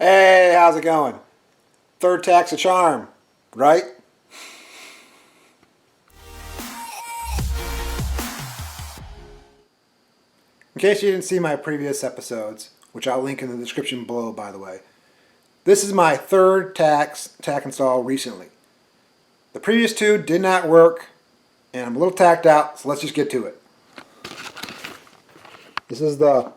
Hey, how's it going? Third tack's a charm, right? In case you didn't see my previous episodes, which I'll link in the description below, by the way, this is my third tack install recently. The previous two did not work, and I'm a little tacked out, so let's just get to it. This is the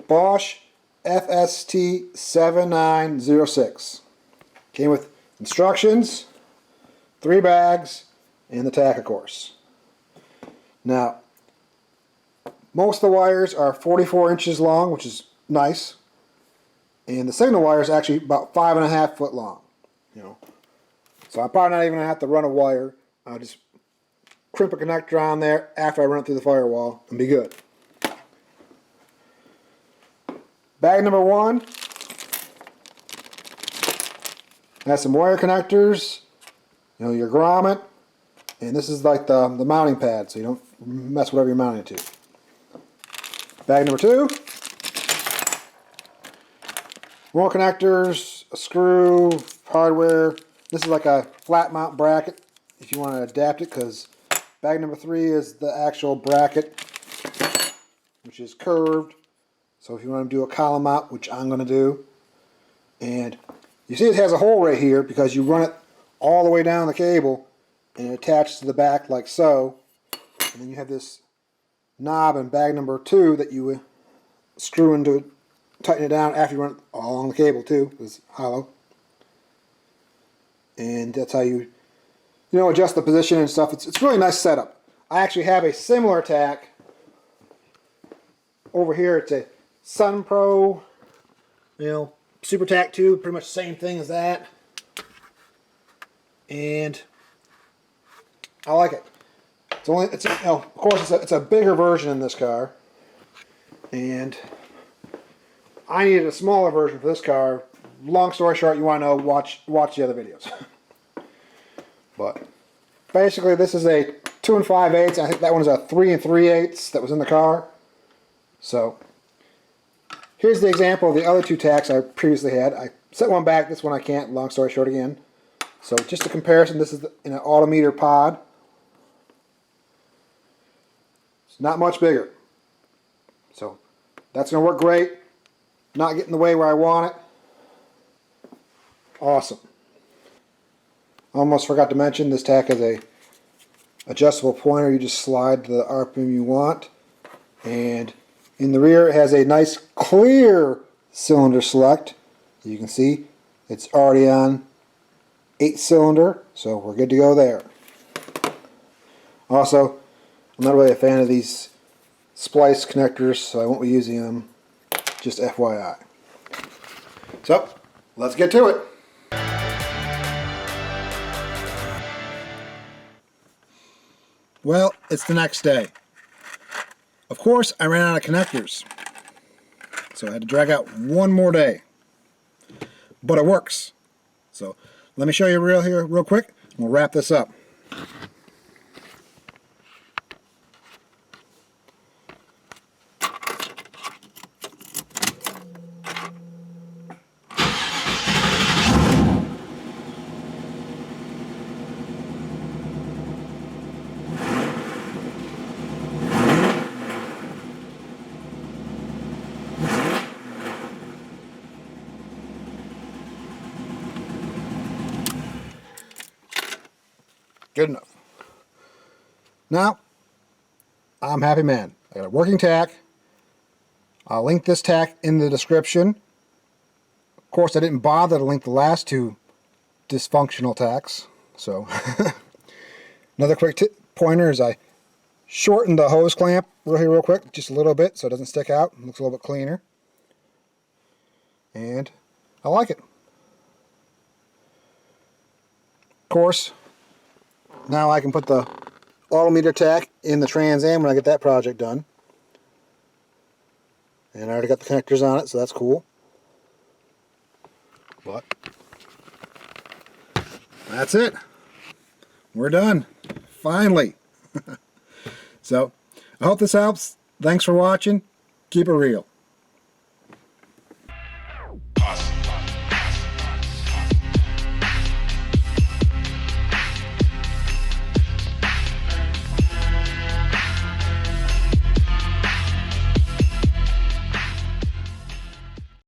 Bosch FST 7906. Came with instructions, 3 bags, and the tack, of course. Now, most of the wires are 44 inches long, which is nice, and the signal wire is actually about 5.5 foot long. So I'm probably not even gonna have to run a wire. I'll just crimp a connector on there after I run it through the firewall and be good. Bag number 1 has some wire connectors, your grommet, and this is like the mounting pad, so you don't mess whatever you're mounting it to. Bag number 2, more connectors, a screw, hardware. This is like a flat mount bracket if you want to adapt it, because bag number 3 is the actual bracket, which is curved. So if you want to do a column mount, which I'm going to do, and you see it has a hole right here because you run it all the way down the cable and it attaches to the back like so, and then you have this knob in bag number 2 that you screw into it, tighten it down after you run it all along the cable too. It's hollow, and that's how you adjust the position and stuff. It's a really nice setup. I actually have a similar tack over here. It's a Sun Pro, Super Tack 2, pretty much the same thing as that, and I like it. Of course, it's a bigger version in this car, and I needed a smaller version for this car. Long story short, you want to know, watch the other videos. But basically, this is a 2 5/8. I think that one is a 3 3/8 that was in the car. So here's the example of the other 2 tacks I previously had. I set one back, this one I can't, long story short again. So just a comparison, this is in an Tachometer pod. It's not much bigger. So that's going to work great. Not get in the way where I want it. Awesome. Almost forgot to mention, this tack has a adjustable pointer. You just slide the RPM you want. And in the rear, it has a nice clear cylinder select. You can see it's already on 8-cylinder, so we're good to go there. Also, I'm not really a fan of these splice connectors, so I won't be using them, just FYI. So, let's get to it. Well, it's the next day. Of course, I ran out of connectors, so I had to drag out one more day. But it works. So let me show you real quick, and we'll wrap this up. Good enough. Now, I'm happy man. I got a working tack. I'll link this tack in the description. Of course, I didn't bother to link the last 2 dysfunctional tacks. So, another quick pointer is I shortened the hose clamp real quick, just a little bit, so it doesn't stick out. It looks a little bit cleaner. And I like it. Of course, now I can put the Tachometer tack in the Trans Am when I get that project done. And I already got the connectors on it, so that's cool. But that's it. We're done. Finally. So, I hope this helps. Thanks for watching. Keep it real. Awesome.